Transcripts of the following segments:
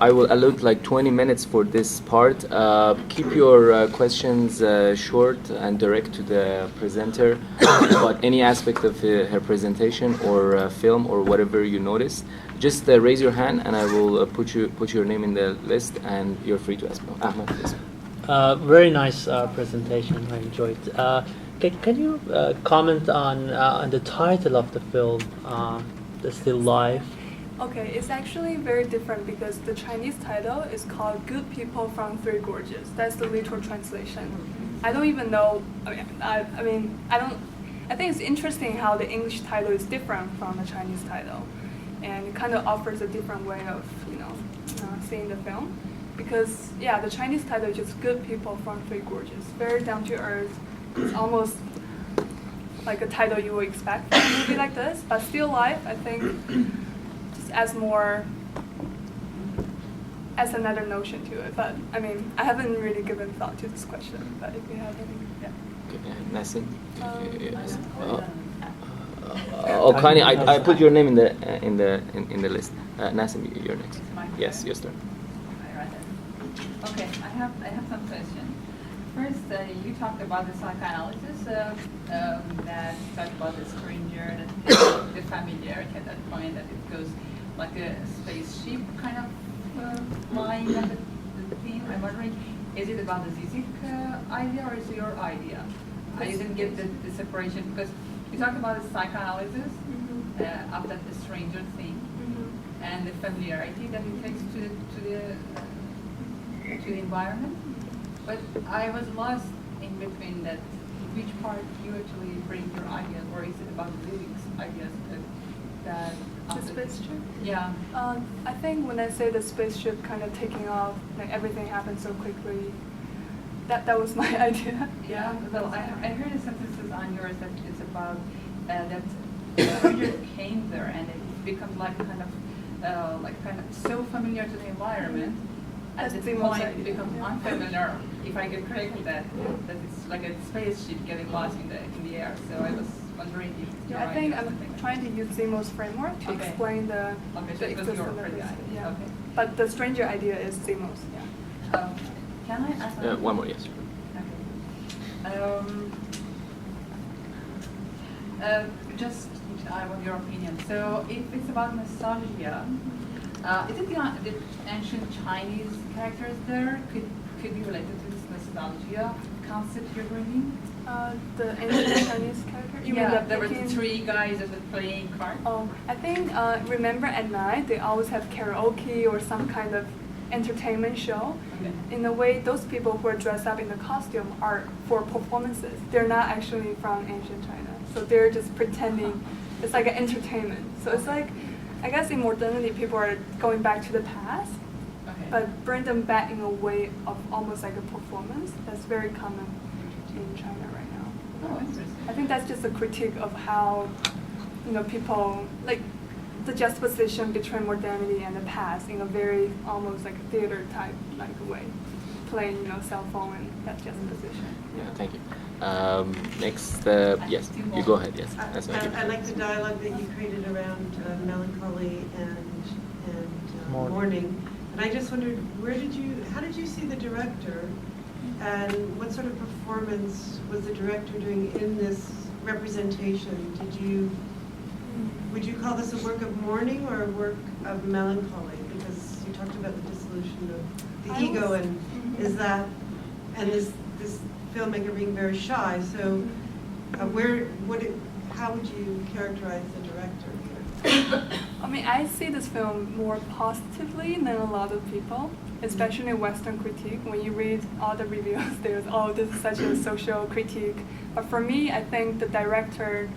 I will allot like 20 minutes for this part. Keep your questions short and direct to the presenter about any aspect of her presentation or film or whatever you notice. Just raise your hand and I will put your name in the list and you're free to ask. Ahmed, please. Very nice presentation. I enjoyed. Can you comment on the title of the film, The Still Life? Okay, it's actually very different because the Chinese title is called Good People from Three Gorges. That's the literal translation. I don't even know, I think it's interesting how the English title is different from the Chinese title. And it kind of offers a different way of, seeing the film. Because, yeah, the Chinese title is just Good People from Three Gorges. Very down to earth. It's almost like a title you would expect from a movie like this. But Still Life, I think, adds another notion to it. But I haven't really given thought to this question. But if you have any, yeah. Okay, Nassim. Connie, I put your name in the list. Nassim, you're next. Yes, your turn. Okay, I have some questions. First, you talked about the psychoanalysis that talked about the stranger, the familiarity at that point, that it goes like a spaceship kind of flying at the theme. I'm wondering, is it about the Zizek idea or is it your idea? I didn't get the separation because you talked about the psychoanalysis after the stranger thing and the familiarity that it takes to the environment. But I was lost in between that. Which part you actually bring your ideas, or is it about the lyrics ideas that the spaceship? Yeah. I think when I say the spaceship kind of taking off, like everything happened so quickly, that was my idea. Yeah. Well, I heard the sentences on yours that it's about that the stranger came there and it becomes like kind of so familiar to the environment. At the point, it becomes unfamiliar. If I get correct with that it's like a spaceship getting lost in the air. So I was wondering if I think I'm trying to use Zemo's framework to explain the existence of the yeah. Okay. But the stranger idea is Zemo's. Yeah. Can I ask? One more, yes. Okay. Just I want your opinion. So if it's about nostalgia. Is it the ancient Chinese characters there could be related to this nostalgia concept you're bringing? The ancient Chinese character? There were the three guys that were playing cards. Oh, I think, remember at night, they always have karaoke or some kind of entertainment show. Okay. In a way, those people who are dressed up in the costume are for performances. They're not actually from ancient China. So they're just pretending. It's like an entertainment. So it's like, I guess in modernity, people are going back to the past, but bring them back in a way of almost like a performance. That's very common in China right now. Oh, interesting. I think that's just a critique of how, people, like the juxtaposition between modernity and the past in a very almost like a theater type way, playing, cell phone and that juxtaposition. Yeah, thank you. Next, yes, you go ahead. Yes, that's okay. I like the dialogue that you created around melancholy and mourning. And I just wondered, how did you see the director, and what sort of performance was the director doing in this representation? Would you call this a work of mourning or a work of melancholy? Because you talked about the dissolution of the ego, and this filmmaker being very shy. So, how would you characterize the director here? I see this film more positively than a lot of people, especially in Western critique. When you read all the reviews, there's, this is such a social critique. But for me, I think the director,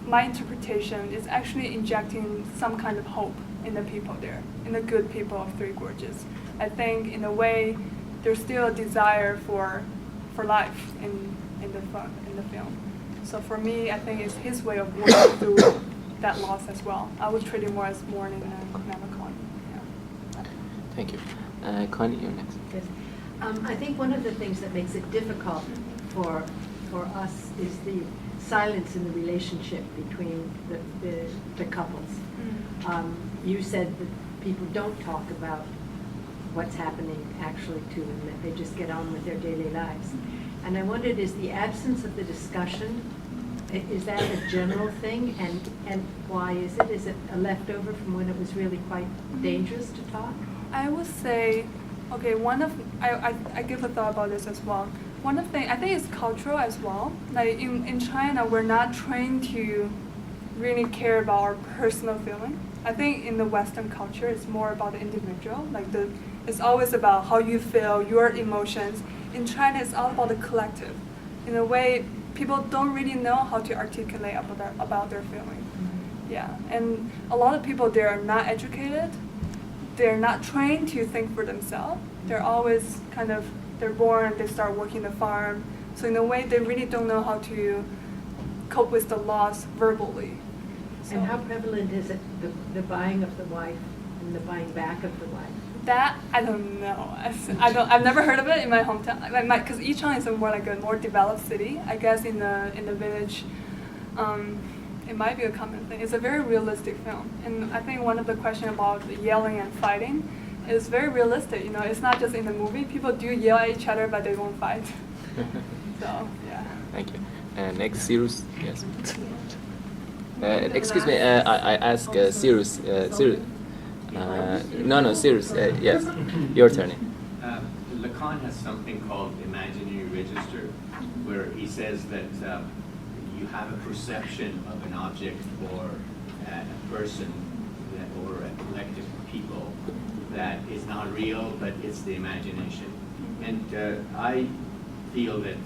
my interpretation is actually injecting some kind of hope in the people there, in the good people of Three Gorges. I think, in a way, there's still a desire for life in the film. So for me, I think it's his way of working through that loss as well. I would treat it more as mourning than melancholy. Yeah. Thank you. Connie, you're next. Yes. I think one of the things that makes it difficult for us is the silence in the relationship between the couples. You said people don't talk about what's happening actually to them, that they just get on with their daily lives. And I wondered, is the absence of the discussion, is that a general thing, and why is it? Is it a leftover from when it was really quite dangerous to talk? I would say, okay, I give a thought about this as well. One of the things, I think it's cultural as well. Like in China, we're not trained to really care about our personal feeling. I think in the Western culture, it's more about the individual. Like it's always about how you feel, your emotions. In China, it's all about the collective. In a way, people don't really know how to articulate about their feeling. Yeah, and a lot of people, they are not educated. They're not trained to think for themselves. They're always they're born, they start working the farm. So in a way, they really don't know how to cope with the loss verbally. So and how prevalent is it, the buying of the wife and the buying back of the wife? that, I don't know. I've never heard of it in my hometown. Because Yichang is a more developed city. I guess in the village, it might be a common thing. It's a very realistic film, and I think one of the questions about the yelling and fighting is very realistic. It's not just in the movie. People do yell at each other, but they won't fight. So yeah. Thank you. Next, Cyrus. Yes. Excuse me. I ask Cyrus. Cyrus. No, Cyrus. Yes, your turn. Lacan has something called imaginary register, where he says that you have a perception of an object or a person or a collective of people that is not real, but it's the imagination. And I feel that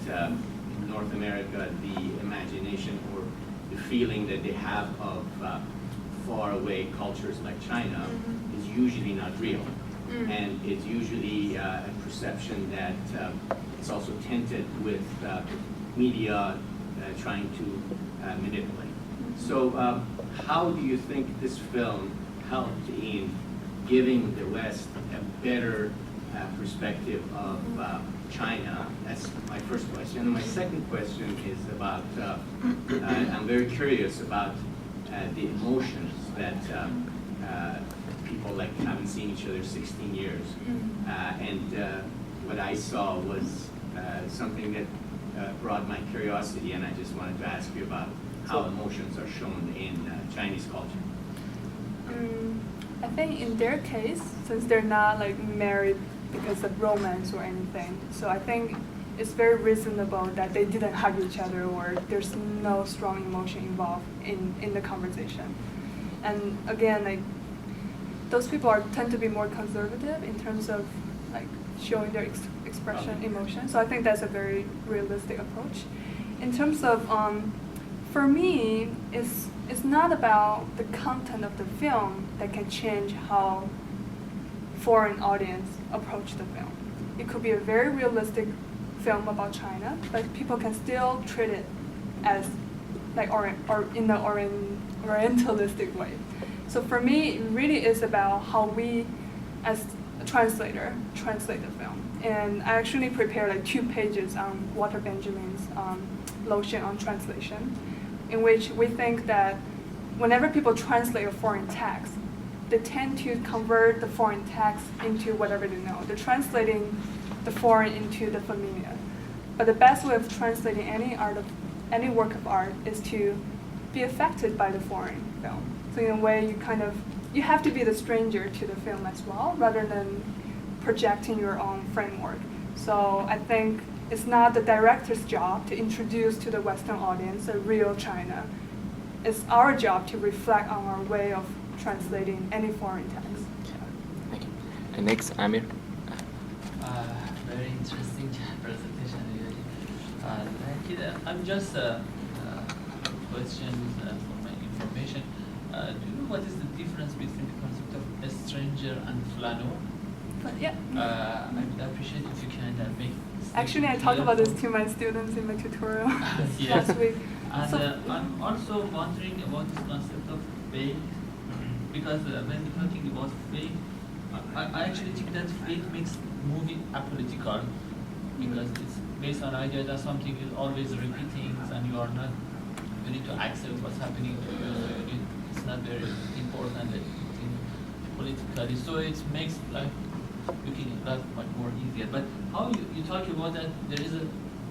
in North America, the imagination or the feeling that they have of faraway cultures like China is usually not real. And it's usually a perception that it's also tinted with media trying to manipulate. So how do you think this film helped in giving the West a better perspective of China? That's my first question. And my second question is about, I'm very curious about the emotions that people like haven't seen each other 16 years. And what I saw was something that brought my curiosity, and I just wanted to ask you about how emotions are shown in Chinese culture. I think in their case, since they're not married because of romance or anything, so I think it's very reasonable that they didn't hug each other or there's no strong emotion involved in the conversation. And again, those people tend to be more conservative in terms of showing their expression, emotion. So I think that's a very realistic approach. In terms of, for me, it's not about the content of the film that can change how foreign audience approach the film. It could be a very realistic film about China, but people can still treat it as or in the orientalistic way. So for me, it really is about how we, as a translator, translate the film. And I actually prepared 2 pages on Walter Benjamin's lotion on translation, in which we think that whenever people translate a foreign text, they tend to convert the foreign text into whatever they know. They're translating the foreign into the familiar. But the best way of translating any work of art is to be affected by the foreign film. So in a way, you have to be the stranger to the film as well, rather than projecting your own framework. So I think it's not the director's job to introduce to the Western audience a real China. It's our job to reflect on our way of translating any foreign text. Thank you. And next, Amir. Very interesting presentation, really. Thank you. I'm just question for my information. Do you know what is the difference between the concept of a stranger and flaneur? Yeah. I would appreciate if you can make. Actually, I talked about this to my students in my tutorial last week. And I'm also wondering about this concept of fake, because when we're talking about fake, I actually think that fake makes movie apolitical, because it's based on idea that something is always repeating and you need to accept what's happening to you. It's not very important that politically, so it makes life looking life much more easier. But how you talk about that there is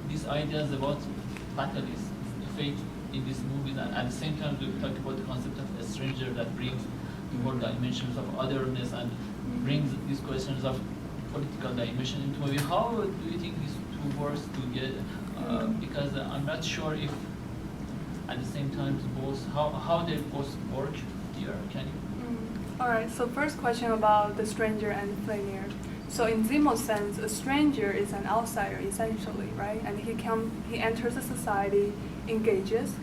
these ideas about fatalism, fate in these movies, and at the same time you talk about the concept of a stranger that brings more dimensions of otherness and brings these questions of political dimension into movie. How do you think these two works together? Because I'm not sure if at the same time both how they both work here. Can you? All right. So first question about the stranger and the flaneur. So in Zimo's sense, a stranger is an outsider essentially, right? And he enters a society, engages,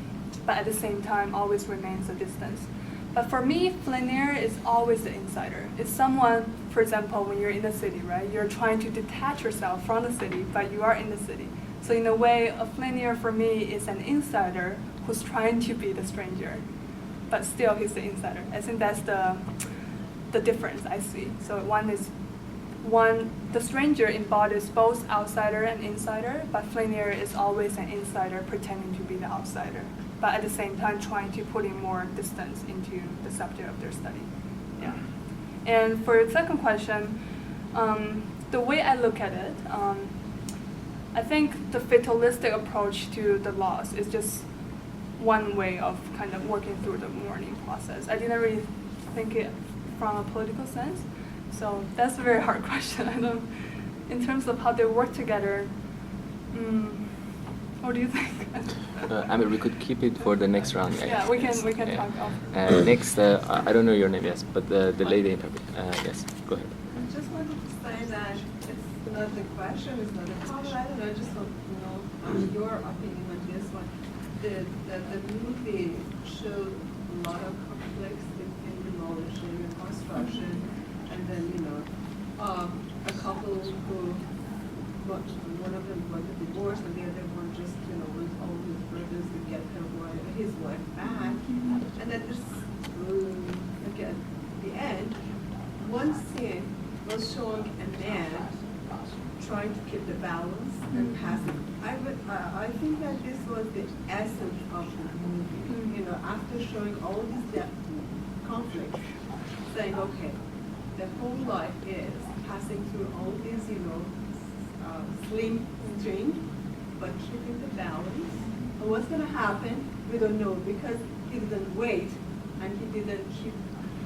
but at the same time always remains a distance. But for me, flaneur is always the insider. It's someone, for example, when you're in the city, right? You're trying to detach yourself from the city, but you are in the city. So in a way, a flaneur for me is an insider who's trying to be the stranger, but still he's the insider. I think that's the difference I see. So the stranger embodies both outsider and insider, but flaneur is always an insider pretending to be the outsider, but at the same time trying to put in more distance into the subject of their study. Yeah. And for the second question, the way I look at it, I think the fatalistic approach to the loss is just one way of kind of working through the mourning process. I didn't really think it from a political sense. So that's a very hard question. I don't, in terms of how they work together, what do you think? I mean, we could keep it for the next round. Yeah, we can yeah. talk after. Next, I don't know your name, yes, but the lady in purple. Yes, go ahead. I just wanted to say that it's not the question, it's not a comment. I don't know, I just want to know your opinion on this one. The movie showed a lot of conflicts in demolishing and construction, and then a couple who, one of them got a divorce, and the other one just with all his brothers to get his wife back, and then this again the end. One scene was showing a man trying to keep the balance and passing. I think that this was the essence of the movie. After showing all these conflicts, saying, okay, the whole life is passing through all these, slim string, but keeping the balance. And what's going to happen? We don't know, because he didn't wait, and he didn't keep.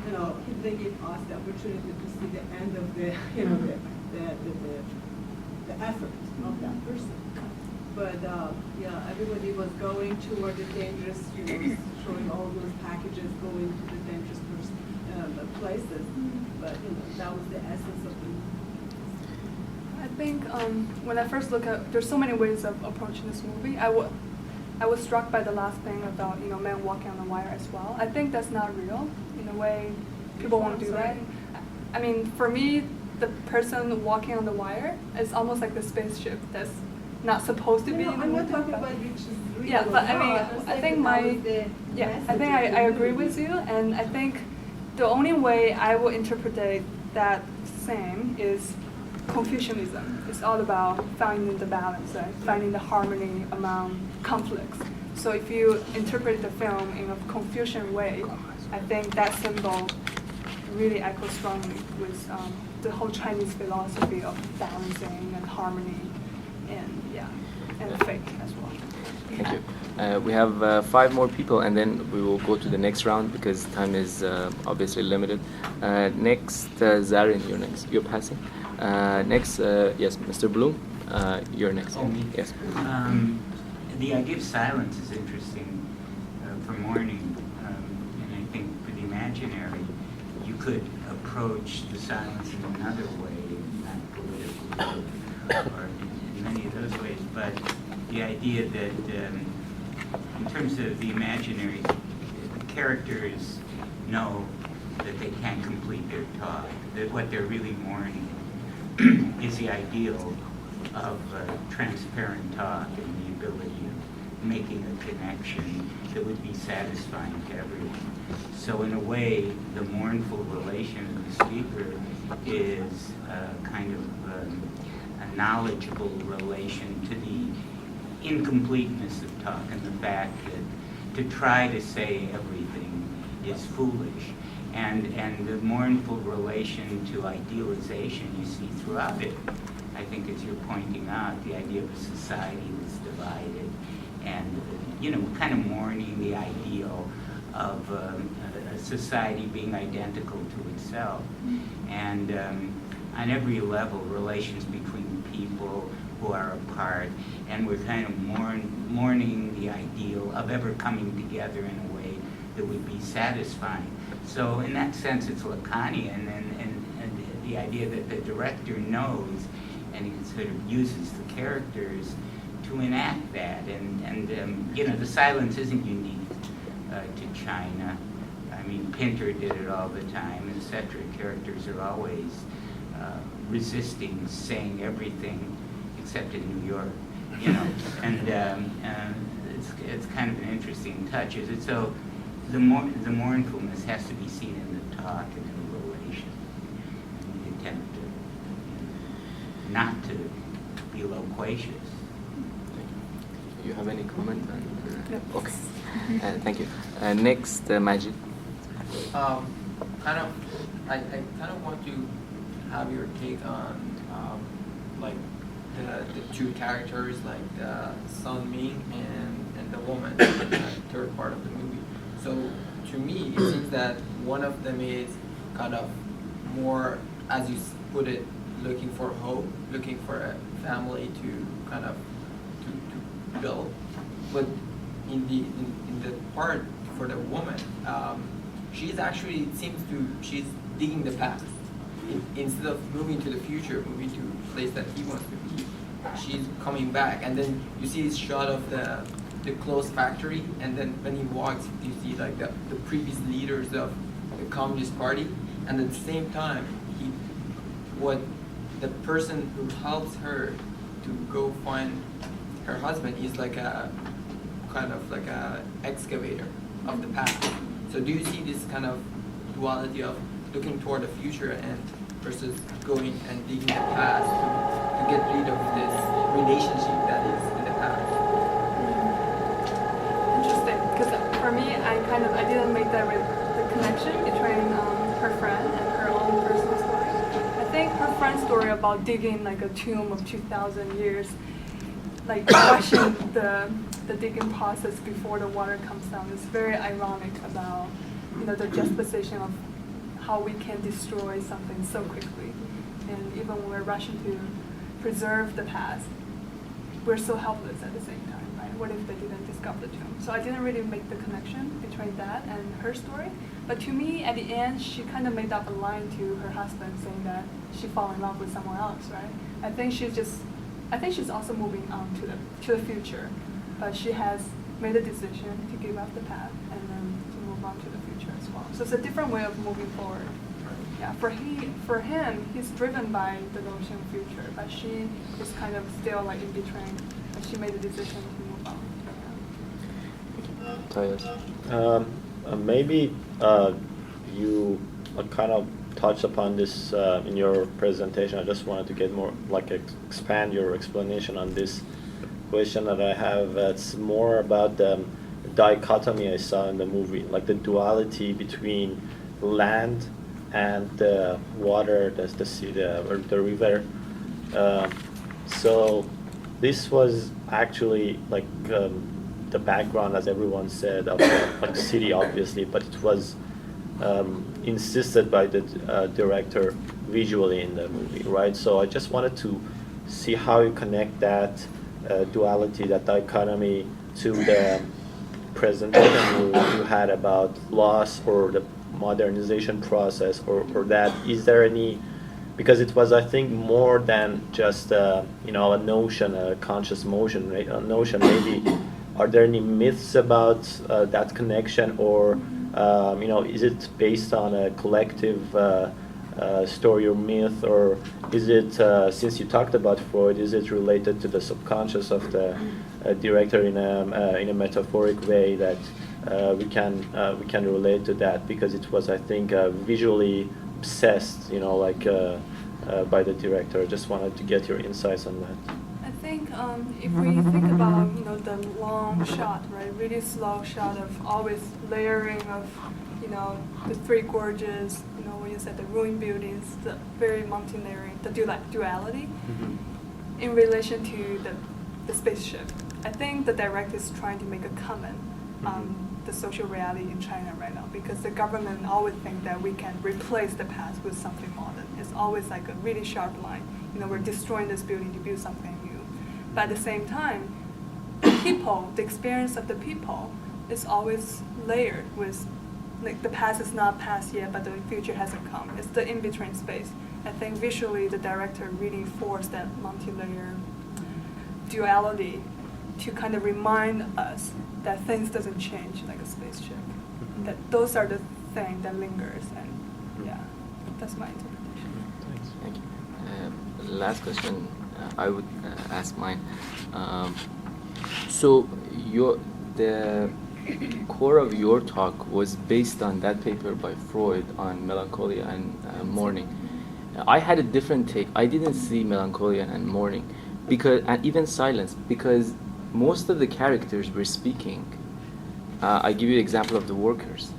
He didn't give us the opportunity to see the end of the effort of that person. But everybody was going toward the dangerous, showing all those packages going to the dangerous places. But that was the essence of the movie. I think when I first look at, there's so many ways of approaching this movie. I was struck by the last thing about men walking on the wire as well. I think that's not real. In a way, people won't do that. I mean, for me, the person walking on the wire is almost like the spaceship that's not supposed to be. I'm not talking about which is real. Yeah, but I mean, I think I agree with you, and I think the only way I will interpret that same is Confucianism. It's all about finding the balance, right? Finding the harmony among conflicts. So if you interpret the film in a Confucian way, I think that symbol really echoes strongly with the whole Chinese philosophy of balancing and harmony, and faith as well. Thank you. We have 5 more people, and then we will go to the next round because time is obviously limited. Next, Zarin, you're next. You're passing. Next, yes, Mr. Bloom, you're next. Oh, me? Yes. The idea of silence is interesting for mourning, and I think for the imaginary, you could approach the silence in another way, not politically, or in many of those ways, but the idea that in terms of the imaginary, the characters know that they can't complete their talk, that what they're really mourning is the ideal of transparent talk and the ability of making a connection that would be satisfying to everyone. So in a way, the mournful relation of the speaker is kind of a knowledgeable relation to the incompleteness of talk and the fact that to try to say everything is foolish. and the mournful relation to idealization you see throughout it. I think, as you're pointing out, the idea of a society that's divided, and kind of mourning the ideal of a society being identical to itself, and on every level, relations between people who are apart, and we're kind of mourning the ideal of ever coming together in a way that would be satisfying. So in that sense, it's Lacanian, and the idea that the director knows, and he sort of uses the characters to enact that. And the silence isn't unique to China. I mean, Pinter did it all the time, etc. Characters are always resisting saying everything except in New York, and it's kind of an interesting touch. Is it so? The mournfulness has to be seen in the talk and in the relation, and the attempt to not to be loquacious. You have any comment? Yep. Okay. Thank you. Next, Majid. I kind of want to have your take on like the two characters, like the Sun Ming and the woman in the third part of the movie. So to me, it seems that one of them is kind of more, as you put it, looking for hope, looking for a family to kind of to build. But in the part for the woman, she's actually, it seems to, she's digging the past. Instead of moving to the future, moving to a place that he wants to be, she's coming back. And then you see this shot of the closed factory, and then when he walks, you see like the previous leaders of the Communist Party, and at the same time, the person who helps her to go find her husband is like a kind of like a excavator of the past. So do you see this kind of duality of looking toward the future and versus going and digging the past to get rid of this relationship that is in the past? Interesting, because for me, I didn't make the connection between her friend and her own personal story. I think her friend's story about digging like a tomb of 2,000 years, like rushing the digging process before the water comes down, is very ironic about the juxtaposition of how we can destroy something so quickly, and even when we're rushing to preserve the past, we're so helpless at the same time, right? What if they didn't discover the tomb? So I didn't really make the connection between that and her story. But to me, at the end, she kind of made up a line to her husband saying that she fell in love with someone else, right? I think she's also moving on to the future, but she has made a decision to give up the past and then to move on to the future as well. So it's a different way of moving forward. Yeah, for him, he's driven by the notion of future, but she is kind of still like in between, and she made a decision to move on. Maybe you kind of touched upon this in your presentation. I just wanted to get more, expand your explanation on this question that I have. It's more about the dichotomy I saw in the movie, like the duality between land and the water, the sea, or the river. So this was actually the background, as everyone said, of the city, obviously, but it was insisted by the director visually in the movie, right? So I just wanted to see how you connect that duality, that dichotomy, to the presentation you had about loss or the modernization process, or that. Is there any, because it was, I think, more than just a notion, a conscious notion, maybe. Are there any myths about that connection, or is it based on a collective story or myth, or is it, since you talked about Freud, is it related to the subconscious of the director in a metaphoric way that we can relate to that, because it was, I think, visually obsessed, by the director. Just wanted to get your insights on that. I think if we think about the long shot, right, really slow shot of always layering of the three gorges, when you said the ruined buildings, the very mountaineering, the duality in relation to the spaceship. I think the director is trying to make a comment on the social reality in China right now, because the government always think that we can replace the past with something modern. It's always like a really sharp line. We're destroying this building to build something new. But at the same time, the experience of the people is always layered with, like, the past is not past yet, but the future hasn't come. It's the in-between space. I think visually the director really forced that multi-layer duality to kind of remind us that things doesn't change like a spaceship. That those are the things that lingers, and yeah, that's my interpretation. Thanks. Thank you. Last question, I would ask mine. So the core of your talk was based on that paper by Freud on melancholia and mourning. I had a different take. I didn't see melancholia and mourning, and even silence, because most of the characters were speaking. I give you an example of the workers,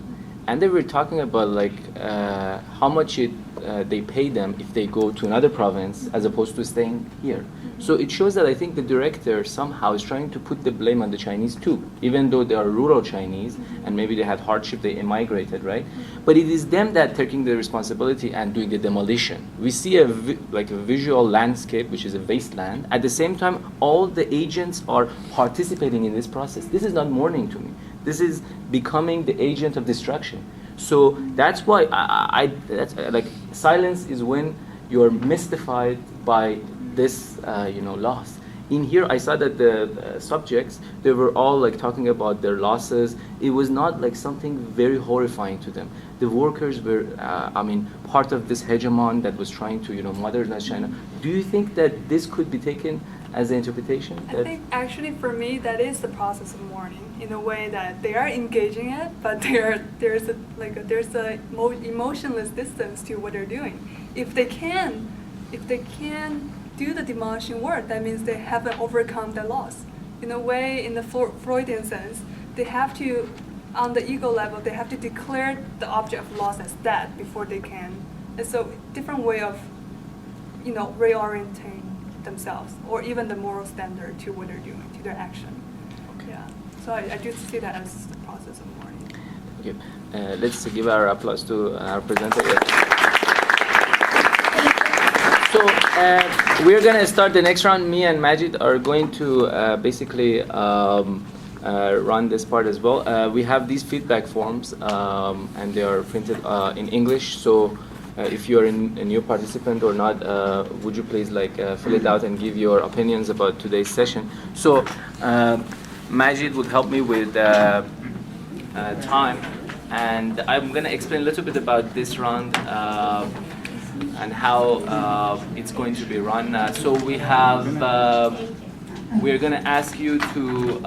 and they were talking about like how much they pay them if they go to another province as opposed to staying here. So it shows that I think the director somehow is trying to put the blame on the Chinese too, even though they are rural Chinese and maybe they had hardship, they immigrated, right? But it is them that taking the responsibility and doing the demolition. We see a visual landscape, which is a wasteland. At the same time, all the agents are participating in this process. This is not mourning to me. This is becoming the agent of destruction. So that's why that's like silence is when you're mystified by this, loss. In here, I saw that the subjects, they were all like talking about their losses. It was not like something very horrifying to them. The workers were, part of this hegemon that was trying to, modernize China. Do you think that this could be taken as an interpretation? I think actually for me that is the process of mourning, in a way that they are engaging it, but there's a emotionless distance to what they're doing. If they can do the demolishing work, that means they haven't overcome their loss. In a way, in the Freudian sense, they have to, on the ego level, they have to declare the object of loss as that before they can. And so different way of, reorienting themselves, or even the moral standard to what they're doing, to their action. Okay. Yeah. So I do see that as the process of mourning. Thank you. Let's give our applause to our presenter. So we're going to start the next round. Me and Majid are going to basically run this part as well. We have these feedback forms, and they are printed in English. So if you're a new participant or not, would you please fill it out and give your opinions about today's session. So Majid would help me with time, and I'm going to explain a little bit about this round and how it's going to be run. So we have, we're going to ask you to